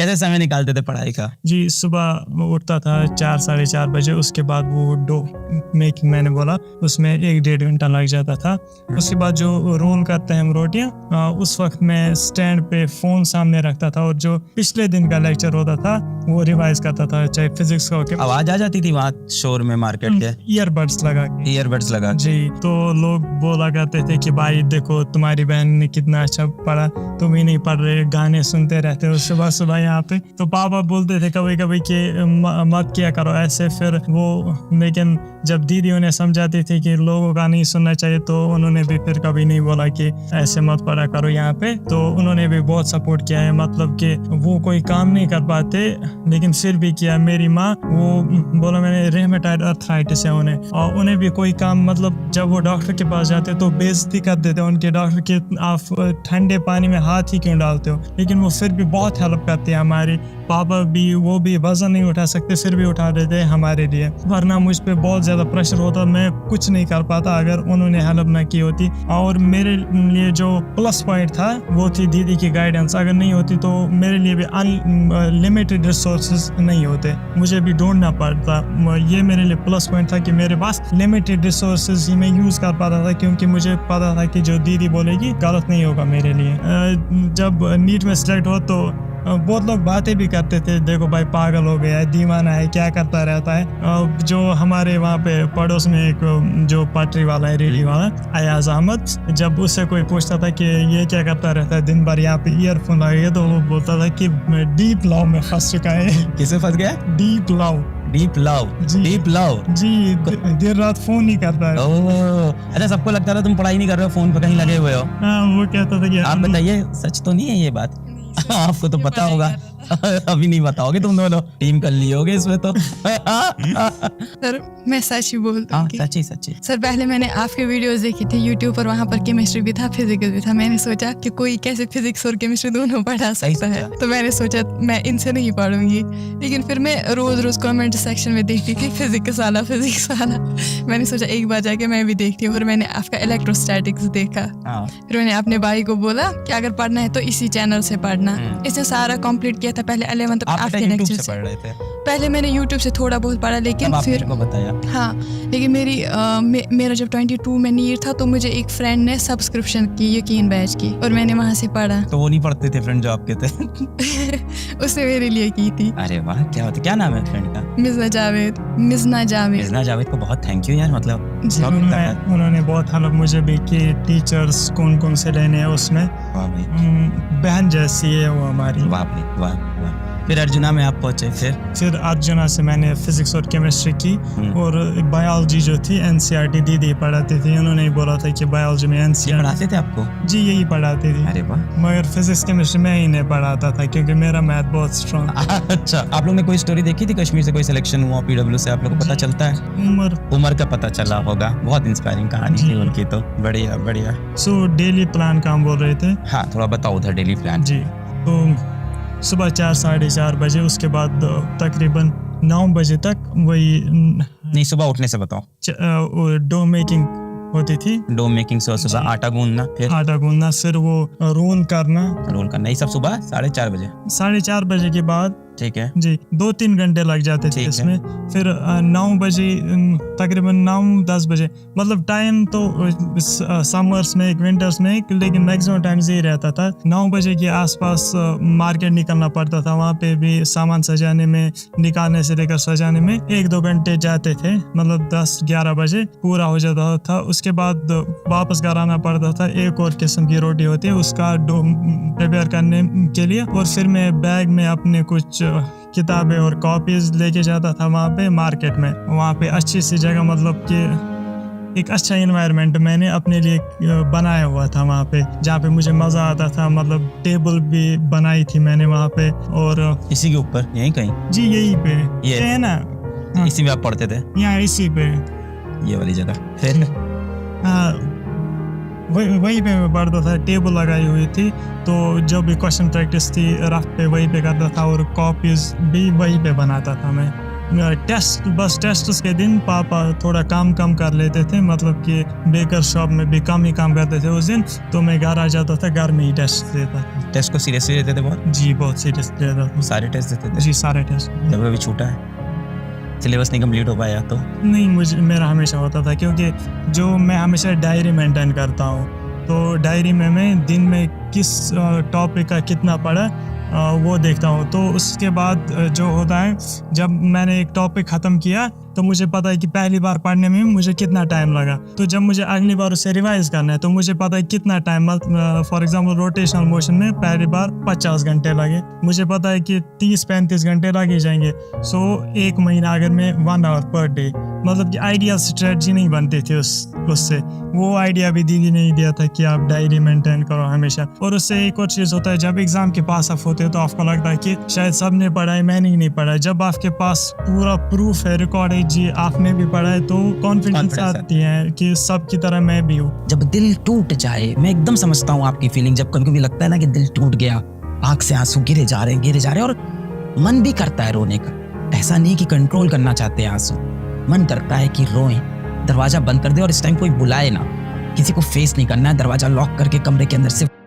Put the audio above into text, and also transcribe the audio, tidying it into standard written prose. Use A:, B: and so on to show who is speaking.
A: कैसे समय निकालते थे पढ़ाई का?
B: जी, सुबह उठता था 4 साढ़े 4 बजे, उसके बाद वो डो मेकिंग मैंने बोला उसमें 1-1.5 घंटा लग जाता था। उसके बाद जो रोल करते हैं हम रोटियाँ, उस वक्त मैं स्टैंड पे फ़ोन सामने रखता था और जो पिछले दिन का लेक्चर होता था वो रिवाइज करता था, चाहे फिजिक्स का हो के।
A: आवाज आ जाती थी वहाँ शोर में मार्केट के?
B: ईयरबड्स लगा के।
A: ईयरबड्स लगा के?
B: जी, तो लोग बोला करते थे कि भाई देखो तुम्हारी बहन ने कितना अच्छा पढ़ा, तुम ही नहीं पढ़ रहे, गाने सुनते रहते हो सुबह सुबह यहाँ पे। तो पापा बोलते थे कभी कभी कि मत किया करो ऐसे, फिर वो लेकिन जब दीदी उन्हें समझाती थी कि लोगों का नहीं सुनना चाहिए तो उन्होंने भी फिर कभी नहीं बोला कि ऐसे मत पढ़ा करो यहाँ पे। तो उन्होंने भी बहुत सपोर्ट किया है, मतलब कि वो कोई काम नहीं कर पाते लेकिन फिर भी किया। मेरी माँ वो बोला मैंने रेमेटॉइड अर्थराइटिस है उन्हें, और उन्हें भी कोई काम, मतलब जब वो डॉक्टर के पास जाते तो बेइज्जती कर देते उनके डॉक्टर के, आप ठंडे पानी में हाथ ही क्यों डालते हो, लेकिन वो फिर भी बहुत हेल्प करते हैं हमारी। पापा भी वो भी वजन नहीं उठा सकते फिर भी उठा देते हमारे लिए, वरना मुझ पे बहुत ज़्यादा प्रेशर होता, मैं कुछ नहीं कर पाता अगर उन्होंने हेल्प ना की होती। और मेरे लिए जो प्लस पॉइंट था वो थी दीदी की गाइडेंस, अगर नहीं होती तो मेरे लिए भी अनलिमिटेड रिसोर्सेज नहीं होते, मुझे भी ढूंढना पड़ता। ये मेरे लिए प्लस पॉइंट था कि मेरे पास लिमिटेड रिसोर्सेज ही मैं यूज़ कर पाता था, क्योंकि मुझे पता था कि जो दीदी बोलेगी गलत नहीं होगा मेरे लिए। जब नीट में सेलेक्ट हो तो बहुत लोग बातें भी करते थे, देखो भाई पागल हो गया है, दीवाना है, क्या करता रहता है। जो हमारे वहाँ पे पड़ोस में एक जो पटरी वाला है, रेडी वाला, अयाज अहमद, जब उससे कोई पूछता था कि ये क्या करता रहता है दिन भर यहाँ पे ईयरफोन लगे, तो वो बोलता था कि मैं डीप लव में फंस चुका है।
A: किसे फंस गया?
B: Deep love.
A: Deep love? Deep love
B: जी, देर रात फोन नहीं करता है।
A: ओह, अच्छा, सबको लगता था तुम पढ़ाई नहीं कर रहे हो, फोन पे कहीं लगे हुए हो।
B: हाँ, वो कहता था कि
A: आप बताइए, सच तो नहीं है ये बात? आपको तो पता होगा। अभी नहीं बताओगे, तुम दोनों टीम कर ली होगे इसमें तो।
C: सर मैं सच ही बोलता हूँ।
A: सच्ची।
C: सर पहले मैंने आपके वीडियोस देखी थी यूट्यूब पर, वहाँ पर केमिस्ट्री भी था, फिजिक्स भी था। मैंने सोचा कि कोई कैसे फिजिक्स और केमिस्ट्री दोनों पढ़ा सकता है, तो मैंने सोचा मैं इनसे नहीं पढ़ूंगी। लेकिन फिर मैं रोज कमेंट सेक्शन में देखती थी फिजिक्स वाला। मैंने सोचा एक बार जाके मैं भी देखती हूँ। फिर मैंने आपका इलेक्ट्रोस्टैटिक्स देखा, फिर मैंने अपने भाई को बोला कि अगर पढ़ना है तो इसी चैनल से पढ़ना। इसने सारा कंप्लीट किया था पहले 11th आपके लेक्चर से।
A: पढ़ रहे थे?
C: पहले मैंने YouTube से थोड़ा बहुत पढ़ा, लेकिन फिर
A: बताया।
C: हाँ, लेकिन मेरा जब 22 में नीट था तो मुझे एक फ्रेंड ने सब्सक्रिप्शन की यकीन बैच की, और मैंने वहाँ से पढ़ा।
A: तो वो नहीं पढ़ते थे फ्रेंड जो आपके थे?
C: उसने मेरे लिए की थी।
A: अरे वाह, क्या नाम है फ्रेंड का?
C: मिज़ना जावेद
A: को बहुत थैंक यू यार, मतलब
B: उन्होंने बहुत हेल्प मुझे भी की। टीचर्स कौन से लेने हैं उसमें, बहन जैसी है वो हमारी।
A: वाह। फिर अर्जुना में आप पहुंचे?
B: फिर अर्जुना से मैंने फिजिक्स और केमिस्ट्री की, और बायोलॉजी जो थी एनसीईआरटी दीदी पढ़ाती थी। उन्होंने बोला था कि बायोलॉजी में एनसीईआरटी
A: पढ़ाते थे आपको?
B: जी, यही पढ़ाती थी।
A: अरे वाह।
B: मगर फिजिक्स केमिस्ट्री में ही नहीं पढ़ाता था क्योंकि मेरा मैथ बहुत स्ट्रॉन्ग।
A: अच्छा, आप लोग ने कोई स्टोरी देखी थी कश्मीर से, कोई सिलेक्शन हुआ पीडब्ल्यू से, आप लोग को पता चलता है? उमर का पता चला होगा, बहुत इंस्पायरिंग कहानी थी उनकी तो। बढ़िया।
B: सो डेली प्लान का हम बोल रहे थे।
A: हाँ, थोड़ा बताओ उधर डेली प्लान।
B: जी, तो सुबह 4 साढ़े 4 बजे, उसके बाद तकरीबन 9 बजे तक वही
A: नहीं, सुबह उठने से बताओ।
B: डो मेकिंग होती थी।
A: डो मेकिंग से सुबह आटा गूंदना,
B: फिर वो रोल करना,
A: ये सब सुबह 4:30 बजे।
B: 4:30 बजे के बाद,
A: ठीक है
B: जी, 2-3 घंटे लग जाते थे इसमें। फिर 9 बजे, तकरीबन 9-10 बजे, मतलब टाइम तो समर्स में, विंटर्स में, लेकिन मैक्सिमम टाइम यही रहता था। 9 बजे के आसपास मार्केट निकलना पड़ता था, वहाँ पे भी सामान सजाने में, निकालने से लेकर सजाने में 1-2 घंटे जाते थे, मतलब 10-11 बजे पूरा हो जाता था। उसके बाद वापस घर आना पड़ता था। एक और किस्म की रोटी होती है उसका डो प्रिपेयर करने के लिए, और फिर मैं बैग में अपने कुछ किताबें और कॉपीज लेके जाता था वहाँ पे मार्केट में। वहाँ पे अच्छी सी जगह, मतलब कि एक अच्छा एनवायरनमेंट मैंने अपने लिए बनाया हुआ था वहाँ पे, जहाँ पे मुझे मज़ा आता था। मतलब टेबल भी बनाई थी मैंने वहाँ पे, और
A: इसी के ऊपर यहीं कहीं?
B: जी, यहीं पे ये है ना। हाँ,
A: इसी में आप पढ़ते थे?
B: यहाँ इसी पे,
A: ये वाली जगह। फिर
B: हाँ, वहीं पे मैं पढ़ता था। टेबल लगाई हुई थी, तो जो भी क्वेश्चन प्रैक्टिस थी रफ पे वहीं पे करता था, और कॉपीज भी वहीं पे बनाता था मैं। टेस्ट बस टेस्ट के दिन पापा थोड़ा काम कम कर लेते थे, मतलब कि बेकर शॉप में भी कम ही काम करते थे उस दिन, तो मैं घर आ जाता था, घर में ही टेस्ट देता था।
A: टेस्ट को सीरियसली लेते थे बहुत?
B: जी बहुत सीरियस देता था।
A: सारे टेस्ट देते थे?
B: जी सारे टेस्ट।
A: जब अभी छूटा है, सिलेबस नहीं कंप्लीट हो पाया तो?
B: नहीं, मुझे मेरा हमेशा होता था, क्योंकि जो मैं हमेशा डायरी मेंटेन करता हूँ, तो डायरी में मैं दिन में किस टॉपिक का कितना पढ़ा वो देखता हूँ। तो उसके बाद जो होता है, जब मैंने एक टॉपिक ख़त्म किया तो मुझे पता है कि पहली बार पढ़ने में मुझे कितना टाइम लगा, तो जब मुझे अगली बार उसे रिवाइज करना है तो मुझे पता है कितना time, for example rotational motion में पहली बार 50 घंटे लगे, मुझे पता है कि 30-35 घंटे लग ही जाएंगे। सो एक महीना अगर मैं 1 आवर पर डे, मतलब कि आइडियल स्ट्रेटजी नहीं बनती थी उससे। वो आइडिया भी दीदी ने ही दिया था कि आप डायरी मेंटेन करो हमेशा। और उससे एक और चीज़ होता है, जब एग्जाम के पास आप होते हो तो आपको लगता है कि शायद सबने पढ़ा है, मैंने ही नहीं पढ़ा है। जब आपके पास पूरा प्रूफ है, रिकॉर्ड है, जी आपने भी पढ़ा है, तो कॉन्फिडेंस आती है कि सब की तरह मैं भी हूँ।
A: जब दिल टूट जाए, मैं एकदम समझता हूँ आपकी फीलिंग, जब कभी कभी लगता है ना कि दिल टूट गया, आँख से आंसू गिरे जा रहे और मन भी करता है रोने का। ऐसा नहीं कि कंट्रोल करना चाहते हैं आंसू, मन करता है कि रोएं, दरवाजा बंद कर दे और इस टाइम कोई बुलाए ना, किसी को फेस नहीं करना है, दरवाजा लॉक करके कमरे के अंदर सिर्फ